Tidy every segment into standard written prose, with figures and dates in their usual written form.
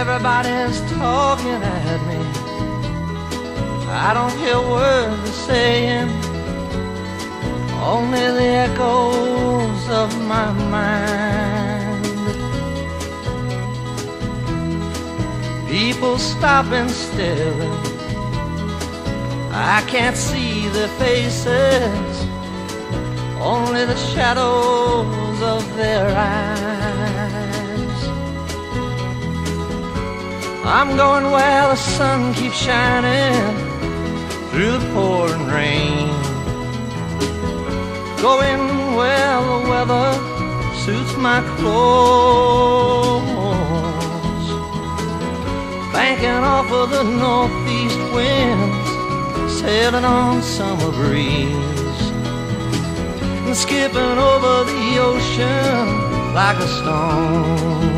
Everybody's talking at me. I don't hear words they're saying, only the echoes of my mind. People stopping still, I can't see their faces, only the shadows of their eyes. I'm going where the sun keeps shining through the pouring rain, going where the weather suits my clothes, banking off of the northeast winds, sailing on summer breeze, and skipping over the ocean like a stone.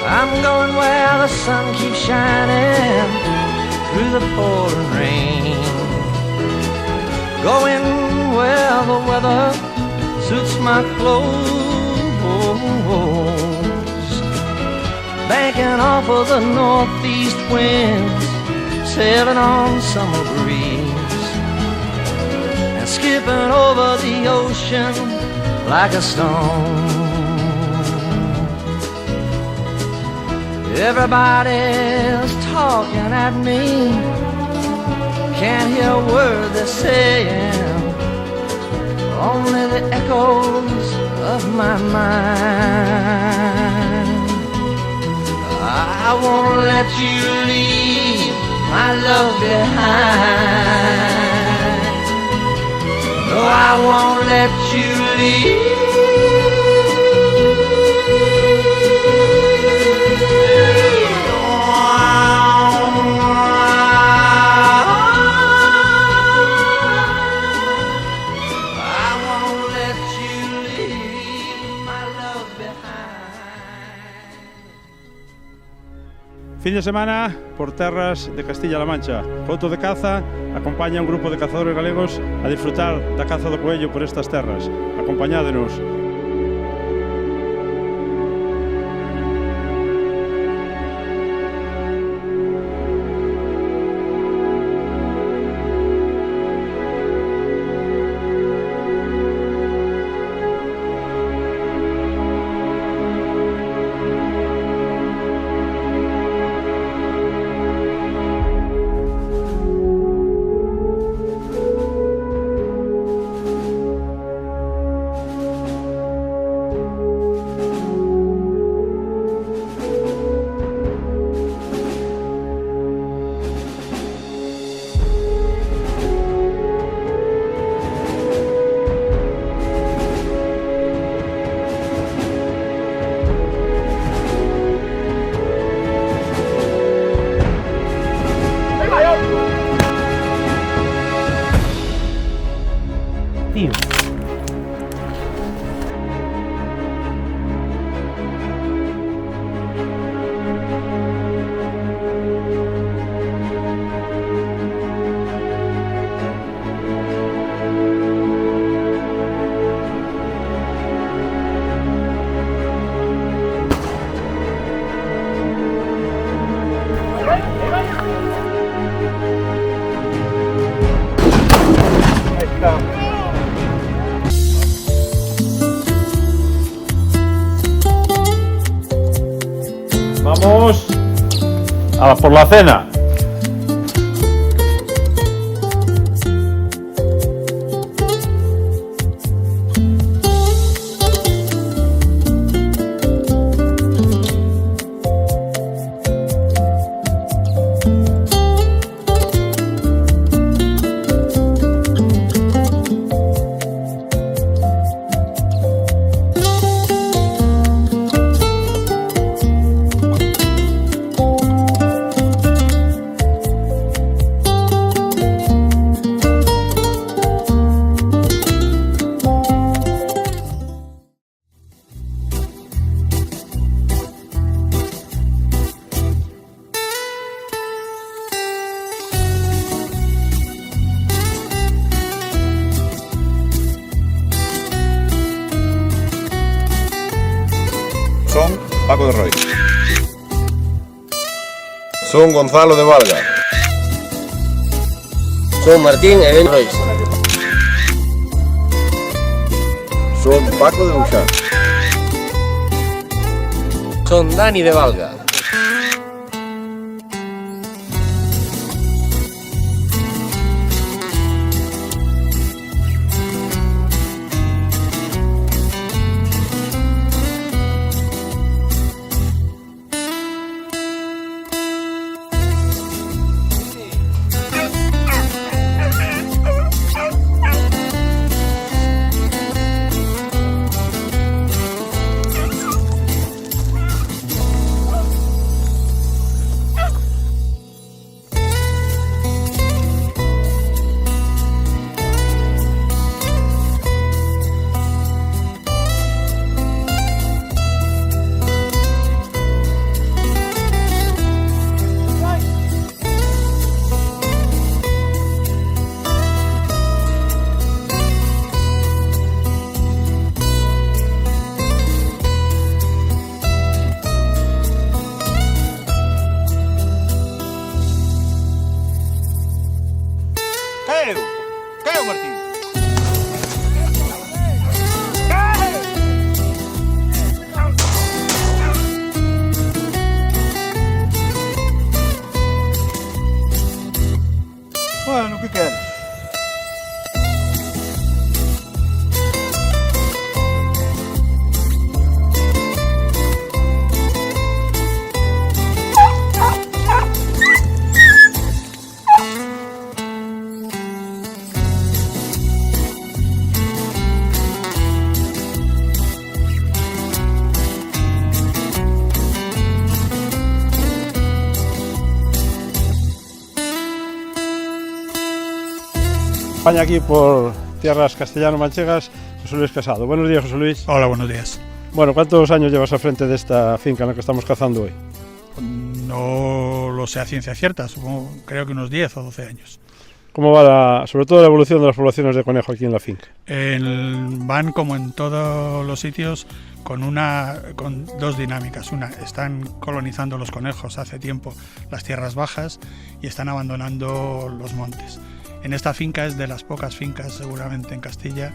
I'm going where the sun keeps shining through the pouring rain, going where the weather suits my clothes, banking off of the northeast winds, sailing on summer breeze, and skipping over the ocean like a stone. Everybody's talking at me, can't hear a word they're saying, only the echoes of my mind. I won't let you leave my love behind. No, I won't let you leave. Fin de semana por terras de Castilla-La Mancha. Couto de caza acompaña a un grupo de cazadores galegos a disfrutar da caza do coello por estas terras. Acompañádenos. Vamos a por la cena. Paco de Roy. Son Gonzalo de Valga. Son Martín e Ben Rois. Son Paco de Buxar. Son Dani de Valga. Caeu, Martín. Bueno, ¿qué quieres? España aquí por tierras castellano-manchegas, José Luis Casado. Buenos días, José Luis. Hola, buenos días. Bueno, ¿cuántos años llevas al frente de esta finca en la que estamos cazando hoy? No lo sé a ciencia cierta, supongo, creo que unos 10 o 12 años. ¿Cómo va sobre todo la evolución de las poblaciones de conejo aquí en la finca? Van como en todos los sitios con dos dinámicas. Una, están colonizando los conejos hace tiempo las tierras bajas y están abandonando los montes. En esta finca es de las pocas fincas seguramente en Castilla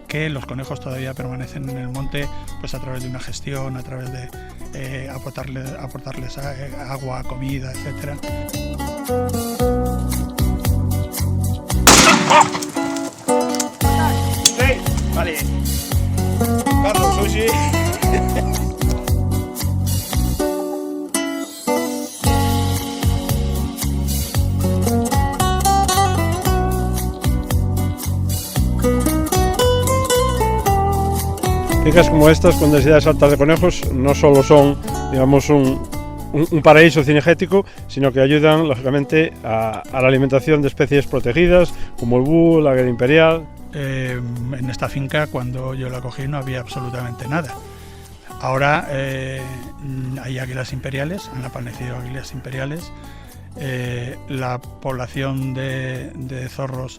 que los conejos todavía permanecen en el monte, pues a través de una gestión, a través de aportarles agua, comida, etcétera. Sí, vale. Carlos, sushi. Fincas como estas, con densidades altas de conejos, no solo son, digamos, un paraíso cinegético, sino que ayudan, lógicamente, a la alimentación de especies protegidas, como el búho, la águila imperial. En esta finca, cuando yo la cogí, no había absolutamente nada. Ahora hay águilas imperiales, han aparecido águilas imperiales. La población de zorros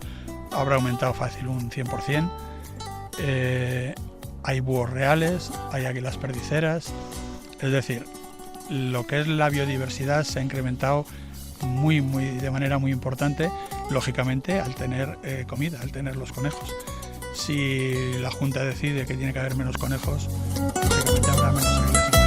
habrá aumentado fácil un 100%. Hay búhos reales, hay águilas perdiceras, es decir, lo que es la biodiversidad se ha incrementado de manera muy importante, lógicamente al tener comida, al tener los conejos. Si la Junta decide que tiene que haber menos conejos, lógicamente habrá menos águilas imperiales.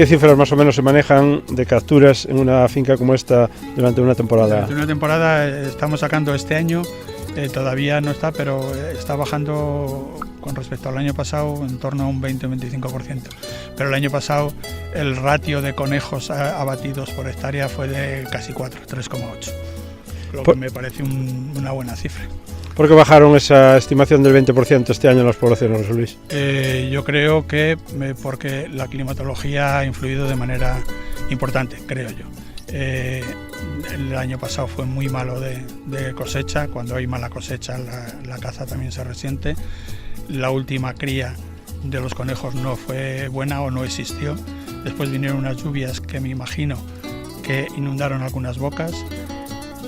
¿Qué cifras más o menos se manejan de capturas en una finca como esta durante una temporada? Durante una temporada estamos sacando este año, todavía no está, pero está bajando con respecto al año pasado en torno a un 20-25%. Pero el año pasado el ratio de conejos abatidos por hectárea fue de casi 4, 3,8, lo que me parece una buena cifra. ¿Por qué bajaron esa estimación del 20% este año en las poblaciones, José Luis? Yo creo que porque la climatología ha influido de manera importante, creo yo. El año pasado fue muy malo de cosecha. Cuando hay mala cosecha la caza también se resiente. La última cría de los conejos no fue buena o no existió. Después vinieron unas lluvias que me imagino que inundaron algunas bocas.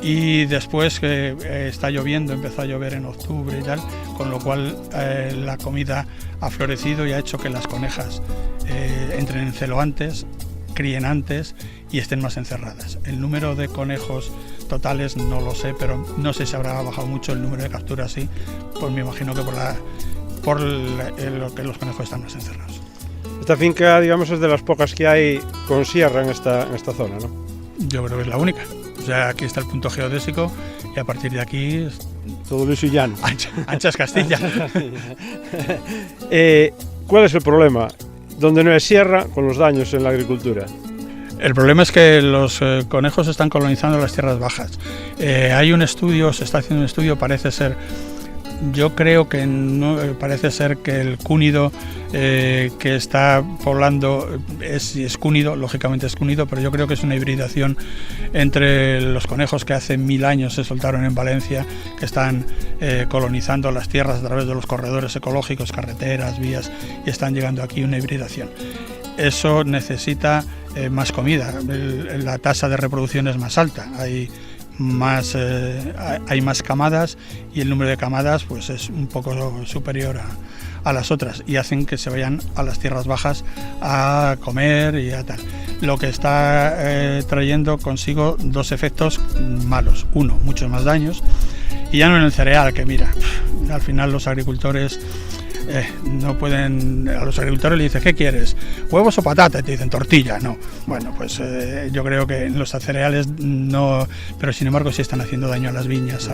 Y después está lloviendo, empezó a llover en octubre y tal, con lo cual la comida ha florecido y ha hecho que las conejas entren en celo antes, críen antes y estén más encerradas. El número de conejos totales no lo sé, pero no sé si habrá bajado mucho el número de capturas, sí, pues me imagino que por lo que los conejos están más encerrados. Esta finca, digamos, es de las pocas que hay con sierra en esta zona, ¿no? Yo creo que es la única. O sea, aquí está el punto geodésico y a partir de aquí todo liso y llano. Anchas Castilla. ¿Cuál es el problema? Donde no hay sierra, con los daños en la agricultura. El problema es que los conejos están colonizando las tierras bajas. Hay un estudio, se está haciendo un estudio, parece ser, yo creo que no, parece ser que el cúnido que está poblando es cúnido, lógicamente es cúnido, pero yo creo que es una hibridación entre los conejos que hace 1000 años se soltaron en Valencia, que están colonizando las tierras a través de los corredores ecológicos, carreteras, vías, y están llegando aquí, una hibridación. Eso necesita más comida, la tasa de reproducción es más alta, hay más camadas y el número de camadas pues es un poco superior a las otras y hacen que se vayan a las tierras bajas a comer y a tal. Lo que está trayendo consigo dos efectos malos. Uno, muchos más daños, y ya no en el cereal, que mira, al final los agricultores no pueden, a los agricultores le dices, ¿qué quieres? ¿Huevos o patata? Y te dicen tortilla, no. Bueno, pues yo creo que en los cereales no, pero sin embargo sí están haciendo daño a las viñas,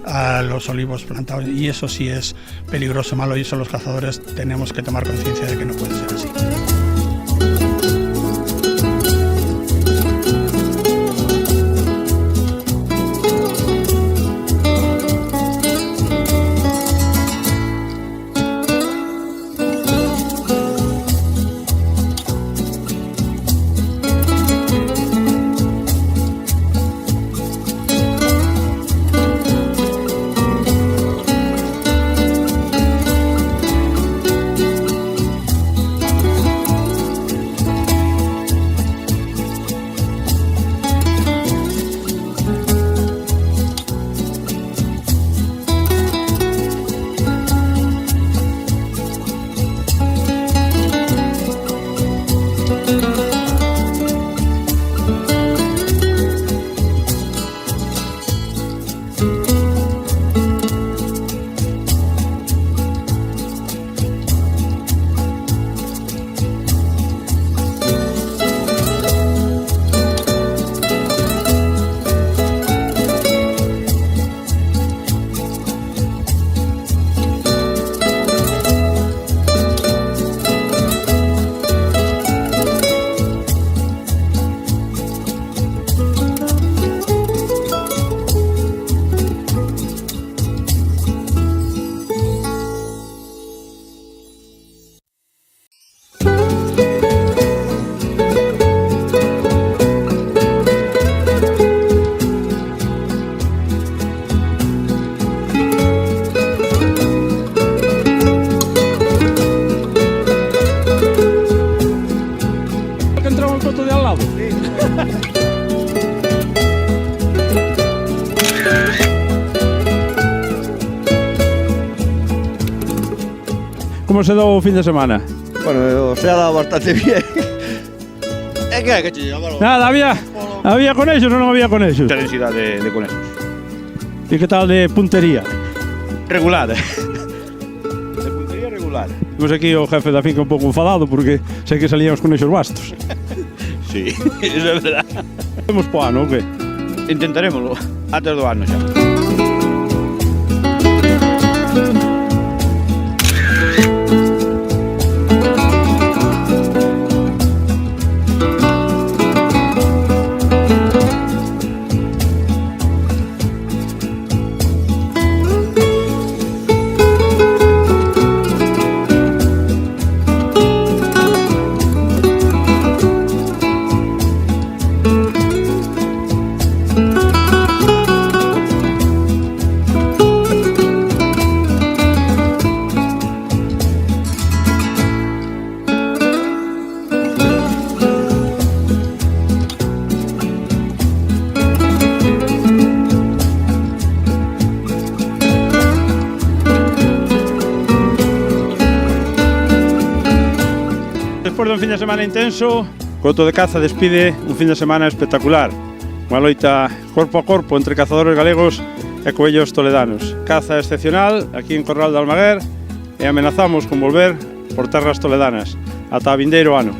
a los olivos plantados, y eso sí es peligroso, malo, y eso los cazadores tenemos que tomar conciencia de que no puede ser así. ¿Cómo se dio el fin de semana? Bueno, se ha dado bastante bien. Nada, ¿había conejos o no había conejos? Mucha densidad de conejos. ¿Y qué tal de puntería? Regular. De puntería regular. Temos aquí o jefe da finca un pouco enfadado porque sei que salían os conexos bastos. Sí, eso é verdad. Temos po ano, o que? Intentaremoslo antes do ano xa. Despois dun fin de semana intenso, o Auto de Caza despide un fin de semana espectacular. Unha loita corpo a corpo entre cazadores galegos e coellos toledanos. Caza excepcional aquí en Corral de Almaguer e amenazamos con volver por terras toledanas. Ata o vindeiro ano.